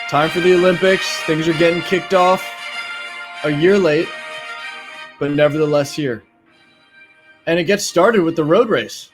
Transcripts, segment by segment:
Time for the Olympics. Things are getting kicked off a year late, but nevertheless here. And it gets started with the road race.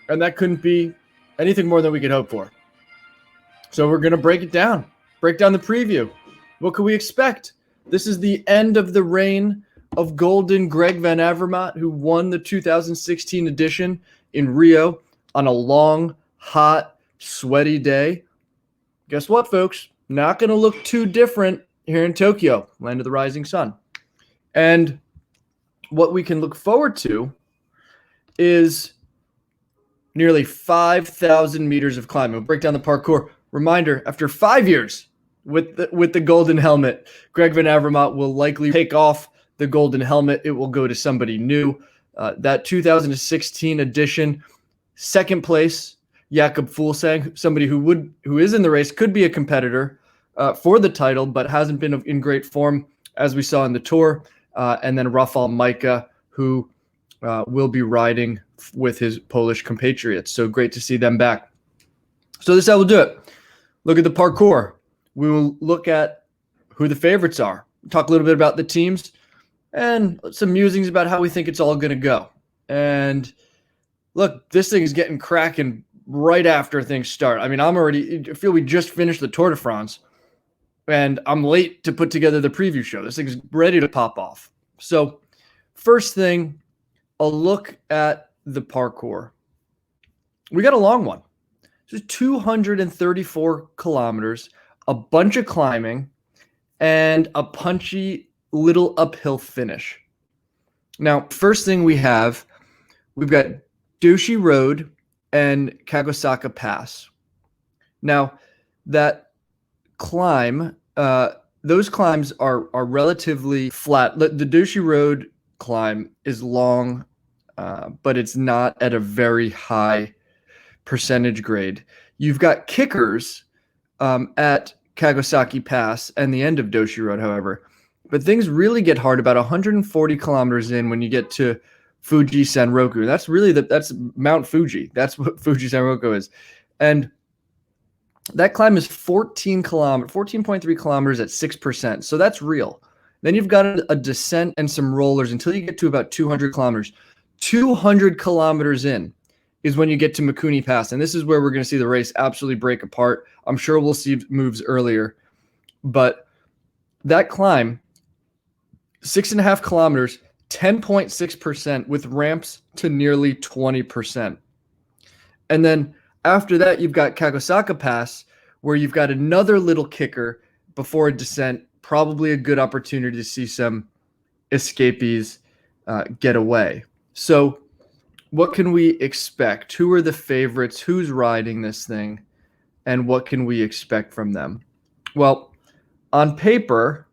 And that couldn't be anything more than we could hope for. So we're going to break it down. Break down the preview. What could we expect? This is the end of the reign of Golden Greg Van Avermaet, who won the 2016 edition in Rio on a long, hot, sweaty day. Guess what, folks? Not going to look too different here in Tokyo, land of the rising sun. And what we can look forward to is nearly 5,000 meters of climbing. We'll break down the parkour. Reminder, after 5 years with the golden helmet, Greg Van Avermaet will likely take off the golden helmet. It will go to somebody new. That 2016 edition, second place, Jakob Fuglsang, somebody who is in the race, could be a competitor for the title, but hasn't been in great form, as we saw in the Tour. And then Rafał Majka, who will be riding with his Polish compatriots. So great to see them back. So this is how we'll do it. Look at the parkour. We will look at who the favorites are, talk a little bit about the teams, and some musings about how we think it's all going to go. And look, this thing is getting cracking right after things start. I mean, I feel we just finished the Tour de France, and I'm late to put together the preview show. This thing's ready to pop off. So first thing, a look at the parkour. We got a long one. It's 234 kilometers, a bunch of climbing, and a punchy little uphill finish. Now, first thing we've got Doshi Road and Kagosaka Pass. Now, that climb, those climbs are relatively flat. The Doshi Road climb is long, but it's not at a very high percentage grade. You've got kickers at Kagosaki Pass and the end of Doshi Road, however. But things really get hard about 140 kilometers in when you get to Fuji Sanroku. That's Mount Fuji. That's what Fuji Sanroku is. And that climb is 14.3 kilometers at 6%. So that's real. Then you've got a descent and some rollers until you get to about 200 kilometers. 200 kilometers in is when you get to Mikuni Pass. And this is where we're going to see the race absolutely break apart. I'm sure we'll see moves earlier. But that climb, 6.5 kilometers, 10.6% with ramps to nearly 20%. And then after that, you've got Kagosaka Pass, where you've got another little kicker before a descent, probably a good opportunity to see some escapees get away. So what can we expect? Who are the favorites? Who's riding this thing? And what can we expect from them? Well, on paper,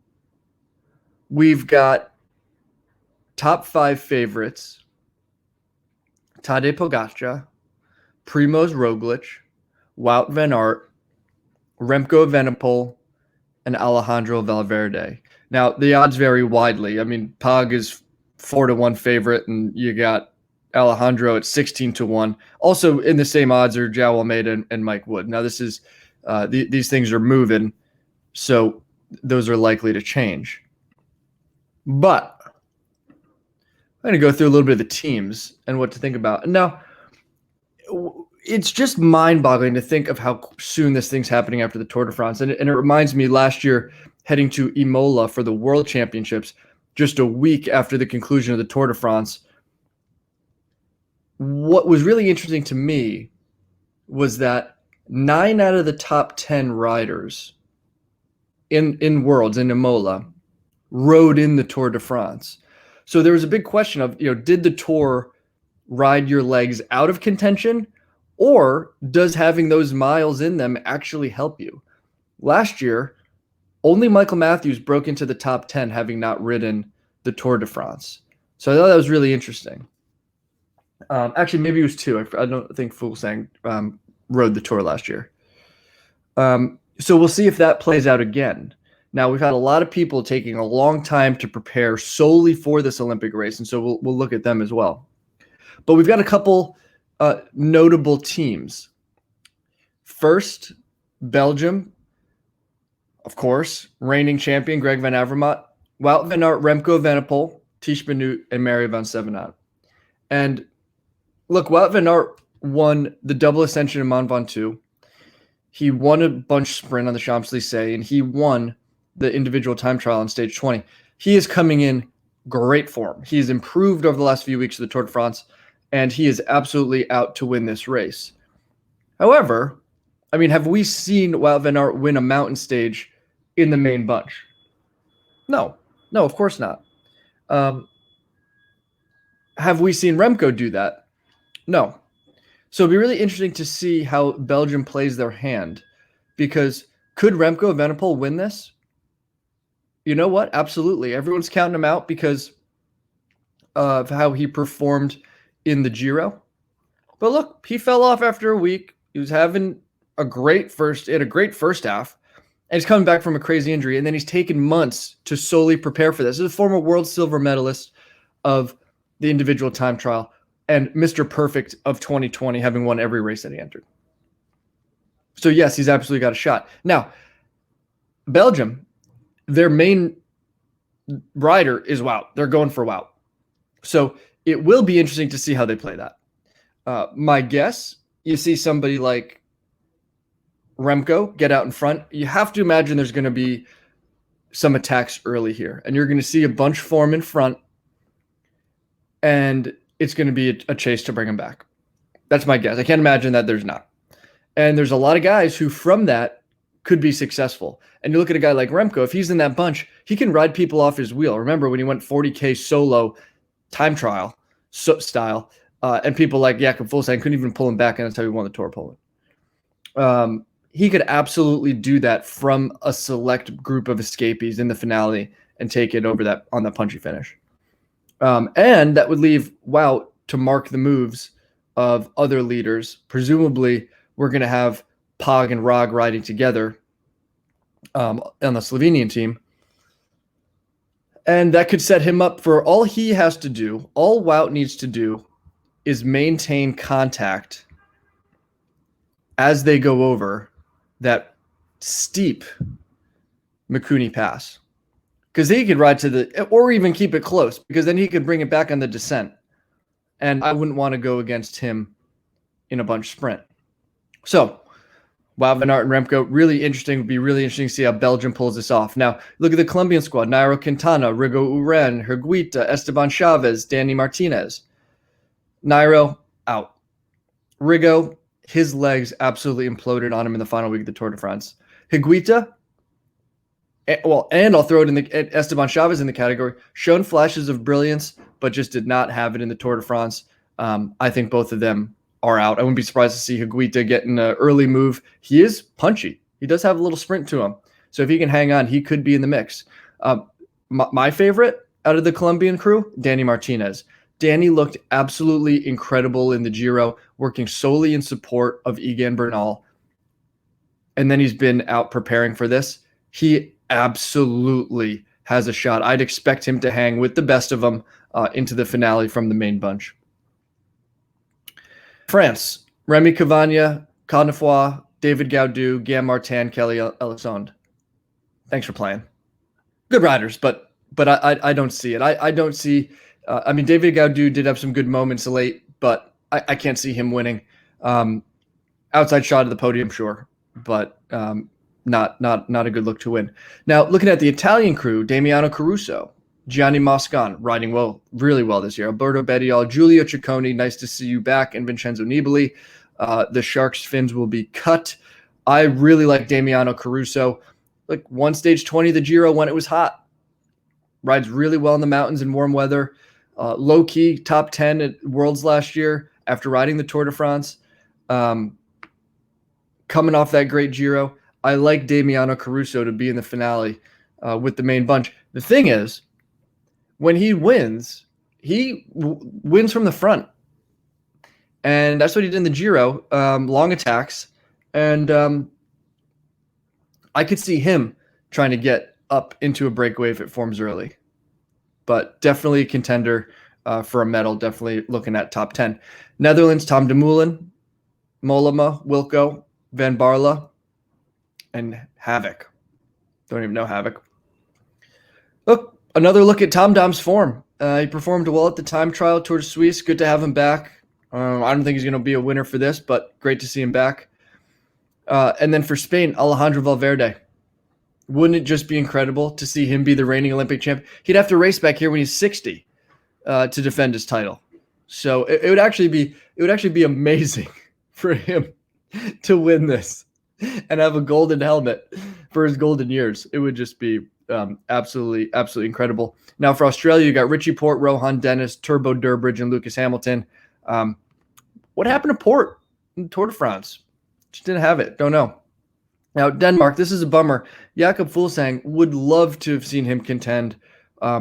we've got top 5 favorites: Tadej Pogačar, Primož Roglič, Wout van Aert, Remco Evenepoel, and Alejandro Valverde. Now, the odds vary widely. I mean, Pog is 4-1 favorite, and you got Alejandro at 16-1. Also in the same odds are João Almeida and Mike Wood. Now, this is these things are moving, so those are likely to change. But I'm going to go through a little bit of the teams and what to think about. Now, it's just mind-boggling to think of how soon this thing's happening after the Tour de France. And it reminds me last year heading to Imola for the World Championships, just a week after the conclusion of the Tour de France. What was really interesting to me was that 9 out of the top 10 riders in Worlds, in Imola, rode in the Tour de France. So there was a big question of, did the Tour ride your legs out of contention, or does having those miles in them actually help you? Last year, only Michael Matthews broke into the top 10, having not ridden the Tour de France. So I thought that was really interesting. Actually, maybe it was 2. I don't think Fuglsang rode the Tour last year. So we'll see if that plays out again. Now, we've had a lot of people taking a long time to prepare solely for this Olympic race, and so we'll look at them as well. But we've got a couple notable teams. First, Belgium. of course, reigning champion Greg Van Avermaet, Wout van Aert, Remco Evenepoel, Tish Benoot, and Mary van Stevenot. And look, Wout van Aert won the double ascension in Mont Ventoux. He won a bunch sprint on the Champs-Élysées, and he won the individual time trial on stage 20. He is coming in great form. He has improved over the last few weeks of the Tour de France, and he is absolutely out to win this race. However, I mean, have we seen Wout van Aert win a mountain stage in the main bunch? No, of course not. Have we seen Remco do that? No. So it'd be really interesting to see how Belgium plays their hand, because could Remco Evenepoel win this? You know what? Absolutely. Everyone's counting him out because of how he performed in the Giro. But look, he fell off after a week. He was having a great first half, and he's coming back from a crazy injury, and then he's taken months to solely prepare for this. This is a former world silver medalist of the individual time trial and Mr. Perfect of 2020, having won every race that he entered. So yes, he's absolutely got a shot. Now, Belgium, their main rider is Wout. They're going for Wout. So it will be interesting to see how they play that. My guess, you see somebody like Remco get out in front. You have to imagine there's going to be some attacks early here, and you're going to see a bunch form in front, and it's going to be a chase to bring him back. That's my guess. I can't imagine that there's not. And there's a lot of guys who from that could be successful. And you look at a guy like Remco, if he's in that bunch, he can ride people off his wheel. Remember when he went 40K solo time trial style, and people like Jakob Fuglsang couldn't even pull him back, and that's how he won the Tour of Poland. He could absolutely do that from a select group of escapees in the finale and take it over that on the punchy finish. And that would leave Wout to mark the moves of other leaders. Presumably, we're going to have Pog and Rog riding together on the Slovenian team. And that could set him up for all he has to do. All Wout needs to do is maintain contact as they go over that steep Mikuni Pass. Because he could ride to the, or even keep it close, because then he could bring it back on the descent. And I wouldn't want to go against him in a bunch sprint. So, Wout van Aert and Remco, really interesting. Would be really interesting to see how Belgium pulls this off. Now, look at the Colombian squad. Nairo Quintana, Rigo Uren, Higuita, Esteban Chavez, Danny Martinez. Nairo, out. Rigo, his legs absolutely imploded on him in the final week of the Tour de France. Higuita, and I'll throw it in the Esteban Chavez in the category, shown flashes of brilliance, but just did not have it in the Tour de France. I think both of them are out. I wouldn't be surprised to see Higuita getting an early move. He is punchy. He does have a little sprint to him. So if he can hang on, he could be in the mix. My favorite out of the Colombian crew, Danny Martinez. Danny looked absolutely incredible in the Giro, working solely in support of Egan Bernal. And then he's been out preparing for this. He absolutely has a shot. I'd expect him to hang with the best of them into the finale from the main bunch. France, Remy Cavagna, Cosnefroy, David Gaudu, Guillaume Martin, Kelly Elizondo. Thanks for playing. Good riders, but I don't see it. I don't see. I mean, David Gaudu did have some good moments late, but I can't see him winning. Outside shot of the podium, sure, but not a good look to win. Now, looking at the Italian crew, Damiano Caruso, Gianni Moscon, riding really well this year. Alberto Bettiol, Giulio Ciccone, nice to see you back, and Vincenzo Nibali. The Sharks' fins will be cut. I really like Damiano Caruso. Like one stage 20 the Giro when it was hot. Rides really well in the mountains in warm weather. Low-key top 10 at Worlds last year after riding the Tour de France. Coming off that great Giro. I like Damiano Caruso to be in the finale with the main bunch. The thing is, when he wins, he wins from the front. And that's what he did in the Giro, long attacks. And I could see him trying to get up into a breakaway if it forms early. But definitely a contender for a medal, definitely looking at top 10. Netherlands, Tom Dumoulin, Mollema, Wilco, Van Barle, and Havoc. Don't even know Havoc. Look, another look at Tom Dom's form. He performed well at the time trial Tour de Suisse. Good to have him back. I don't think he's going to be a winner for this, but great to see him back. And then for Spain, Alejandro Valverde. Wouldn't it just be incredible to see him be the reigning Olympic champion? He'd have to race back here when he's 60 to defend his title. So it would actually be amazing for him to win this and have a golden helmet for his golden years. It would just be absolutely incredible. Now for Australia, you got Richie Porte, Rohan Dennis, Turbo Durbridge, and Lucas Hamilton. What happened to Porte in the Tour de France? Just didn't have it. Don't know. Now Denmark, this is a bummer. Jakob Fuglsang, would love to have seen him contend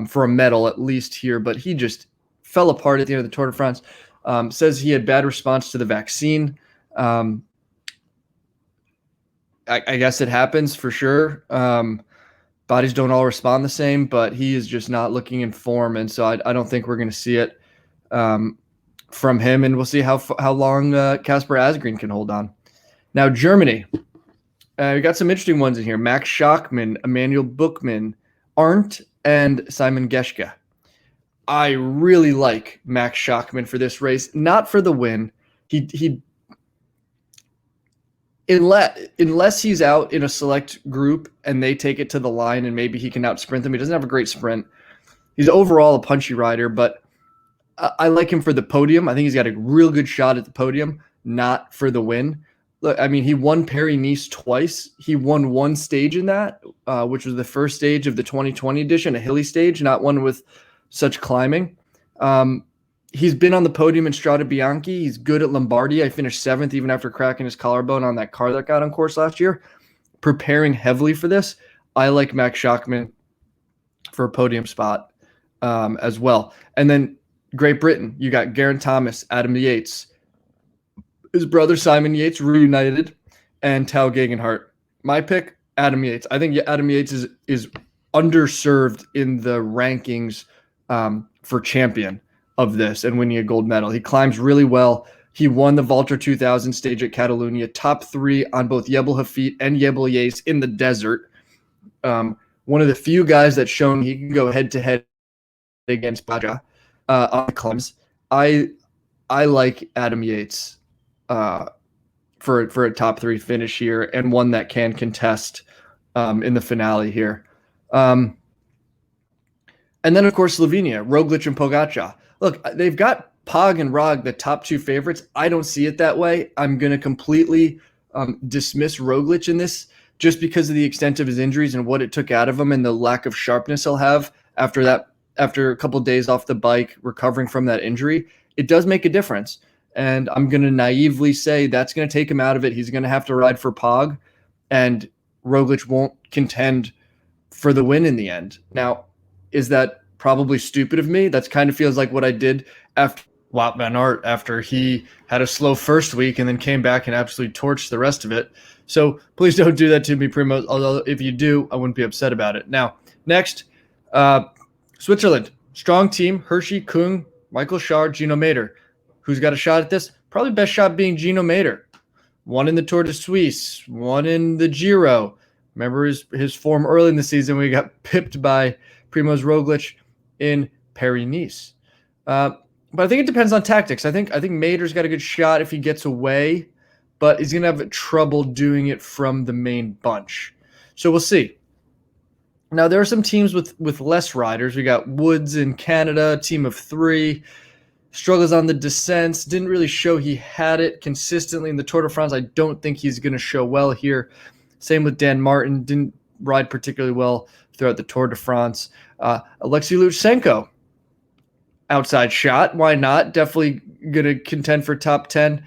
for a medal at least here, but he just fell apart at the end of the Tour de France. Says he had bad response to the vaccine. I guess it happens for sure. Bodies don't all respond the same, but he is just not looking in form, and so I don't think we're going to see it from him, and we'll see how long Casper Asgreen can hold on. Now Germany, we got some interesting ones in here. Max Schachmann, Emmanuel Buchmann, Arndt, and Simon Geschke. I really like Max Schachmann for this race, not for the win. He unless he's out in a select group and they take it to the line and maybe he can out-sprint them. He doesn't have a great sprint. He's overall a punchy rider, but I like him for the podium. I think he's got a real good shot at the podium, not for the win. Look, I mean, he won Paris-Nice twice. He won one stage in that, which was the first stage of the 2020 edition, a hilly stage, not one with such climbing. He's been on the podium in Strade Bianche. He's good at Lombardia. I finished 7th even after cracking his collarbone on that car that got on course last year. Preparing heavily for this, I like Max Schachmann for a podium spot as well. And then Great Britain, you got Geraint Thomas, Adam Yates, his brother Simon Yates reunited, and Tao Gegenhardt. My pick, Adam Yates. I think Adam Yates is underserved in the rankings for champion of this and winning a gold medal. He climbs really well. He won the Valter 2000 stage at Catalunya, top 3 on both Jebel Hafit and Jebel Yates in the desert. One of the few guys that's shown he can go head-to-head against Baja on the climbs. I like Adam Yates for a top 3 finish here and one that can contest in the finale here. And then, of course, Slovenia, Roglic and Pogačar. Look, they've got Pog and Rog, the top 2 favorites. I don't see it that way. I'm going to completely dismiss Roglic in this just because of the extent of his injuries and what it took out of him and the lack of sharpness he'll have after a couple of days off the bike, recovering from that injury. It does make a difference. And I'm going to naively say that's going to take him out of it. He's going to have to ride for Pog, and Roglic won't contend for the win in the end. Now, is that probably stupid of me? That's kind of feels like what I did after Wout van Aert after he had a slow first week and then came back and absolutely torched the rest of it. So please don't do that to me, Primo. Although if you do, I wouldn't be upset about it. Now, next, Switzerland. Strong team, Hershey, Kung, Michael Schär, Gino Mader. Who's got a shot at this? Probably best shot being Gino Mader. One in the Tour de Suisse, one in the Giro. Remember his form early in the season when he got pipped by Primož Roglic in Paris-Nice. But I think it depends on tactics. I think Mader's got a good shot if he gets away, but he's going to have trouble doing it from the main bunch. So we'll see. Now, there are some teams with less riders. We got Woods in Canada, team of 3. Struggles on the descents. Didn't really show he had it consistently in the Tour de France. I don't think he's going to show well here. Same with Dan Martin. Didn't ride particularly well throughout the Tour de France. Alexei Lutsenko, outside shot. Why not? Definitely going to contend for top 10.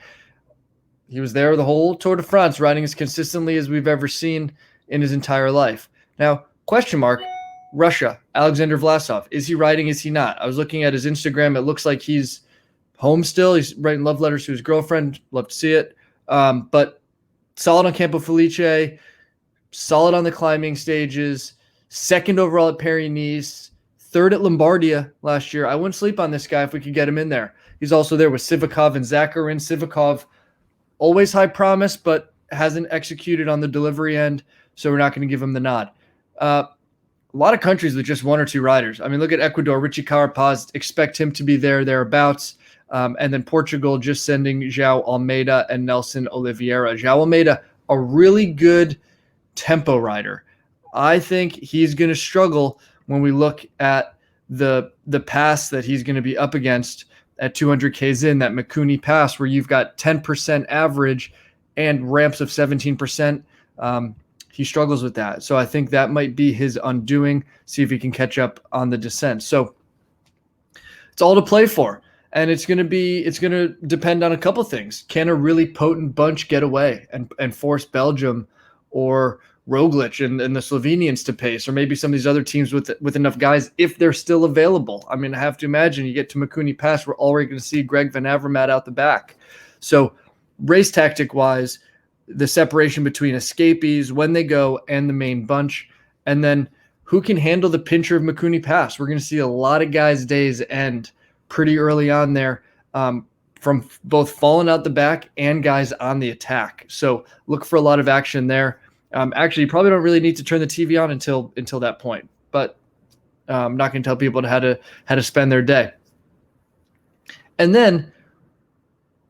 He was there the whole Tour de France, riding as consistently as we've ever seen in his entire life. Now, question mark, Russia, Alexander Vlasov. Is he riding? Is he not? I was looking at his Instagram. It looks like he's home still. He's writing love letters to his girlfriend. Love to see it. But solid on Campo Felice, solid on the climbing stages, 2nd overall at Paris-Nice, 3rd at Lombardia last year. I wouldn't sleep on this guy if we could get him in there. He's also there with Sivakov and Zakharin. Sivakov, always high promise, but hasn't executed on the delivery end, so we're not going to give him the nod. A lot of countries with just one or two riders. I mean, look at Ecuador. Richie Carapaz, expect him to be thereabouts. And then Portugal just sending João Almeida and Nelson Oliveira. João Almeida, a really good tempo rider. I think he's going to struggle when we look at the pass that he's going to be up against at 200 Ks in, that Mikuni pass where you've got 10% average and ramps of 17%. He struggles with that. So I think that might be his undoing. See if he can catch up on the descent. So it's all to play for. And it's going to depend on a couple things. Can a really potent bunch get away and force Belgium or Roglic and the Slovenians to pace, or maybe some of these other teams with enough guys if they're still available? I mean, I have to imagine you get to Mikuni Pass, we're already going to see Greg Van Avermaet out the back. So race tactic wise, the separation between escapees, when they go, and the main bunch, and then who can handle the pincher of Mikuni Pass. We're going to see a lot of guys' days end pretty early on there, from both falling out the back and guys on the attack. So look for a lot of action there. Actually, you probably don't really need to turn the TV on until that point, but I'm not going to tell people how to spend their day. And then,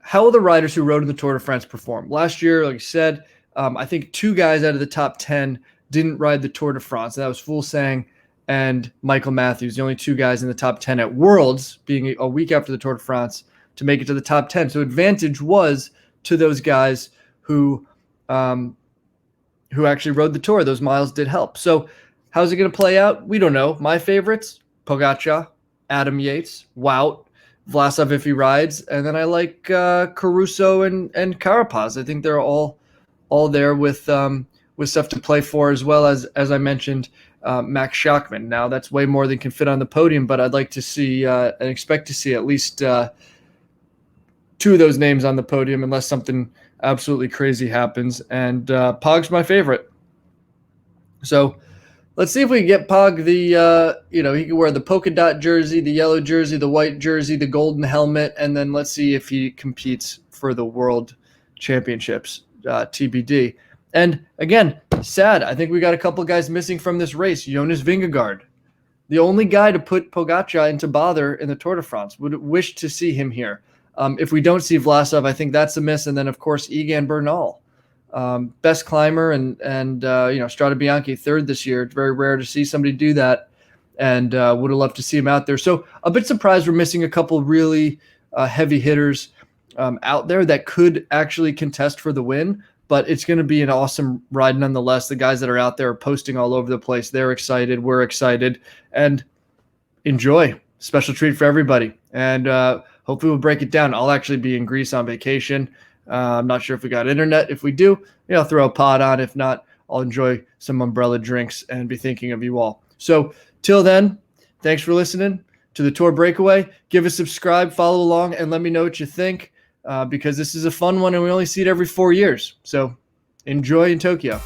how will the riders who rode in the Tour de France perform? Last year, like I said, I think 2 guys out of the top 10 didn't ride the Tour de France. And that was Fuglsang and Michael Matthews, the only 2 guys in the top 10 at Worlds, being a week after the Tour de France, to make it to the top 10. So advantage was to those guys who actually rode the Tour. Those miles did help. So how's it going to play out? We don't know. My favorites, Pogačar, Adam Yates, Wout, Vlasov if he rides, and then I like Caruso and Carapaz. I think they're all there with stuff to play for, as well as I mentioned, Max Schachmann. Now that's way more than can fit on the podium, but I'd like to see and expect to see at least 2 of those names on the podium, unless something absolutely crazy happens. And Pog's my favorite. So let's see if we can get Pog he can wear the polka dot jersey, the yellow jersey, the white jersey, the golden helmet, and then let's see if he competes for the World Championships, TBD. And again, sad. I think we got a couple guys missing from this race. Jonas Vingegaard, the only guy to put Pogačar into bother in the Tour de France. Would wish to see him here. If we don't see Vlasov, I think that's a miss. And then, of course, Egan Bernal. Best climber and Strade Bianche 3rd this year. It's very rare to see somebody do that, and would have loved to see him out there. So a bit surprised we're missing a couple really heavy hitters out there that could actually contest for the win, but it's going to be an awesome ride nonetheless. The guys that are out there are posting all over the place. They're excited. We're excited, and enjoy. Special treat for everybody. And hopefully we'll break it down. I'll actually be in Greece on vacation. I'm not sure if we got internet. If we do, I'll throw a pod on. If not, I'll enjoy some umbrella drinks and be thinking of you all. So till then, thanks for listening to the Tour Breakaway. Give a subscribe, follow along, and let me know what you think, because this is a fun one and we only see it every 4 years. So enjoy in Tokyo.